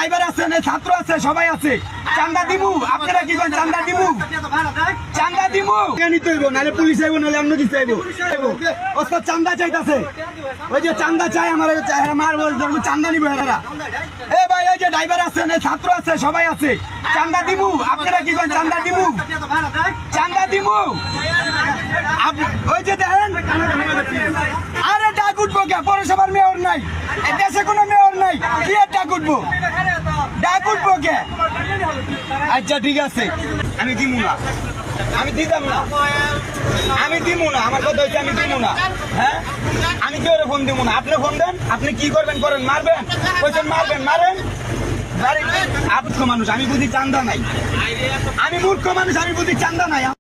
driver আছে না ছাত্র আছে সবাই আছে চান্দা দিমু আপনারা কি করেন চান্দা দিমু নিতে হইব নাহলে পুলিশ আইব নাহলে অন্য কিছু আইব ওস্তাদ চান্দা চাইতাছে ওই যে চান্দা চাই আমার চান্দা নিব এরা এ ভাই ওই যে ড্রাইভার আছে না ছাত্র আছে সবাই আছে চান্দা দিমু আপনারা কি করেন চান্দা দিমু ওই যে দেখেন আরে ডাক উঠবো কে পৌরসভার মেয়র নাই দেশে কোনো মেয়র নাই কি আর ডাক উঠবো কে আচ্ছা ঠিক আছে আমি দিমু না আমি দিতাম না আমার কথা হচ্ছে আমি দিমু না হ্যাঁ আমি কেউ ফোন দিব না আপনি ফোন দেন আপনি কি করবেন করেন মারবেন বলছেন মারেন আপনি মানুষ আমি বুঝি চান্দা নাই আমি মূর্খ মানুষ আমি বুঝি চান্দা নাই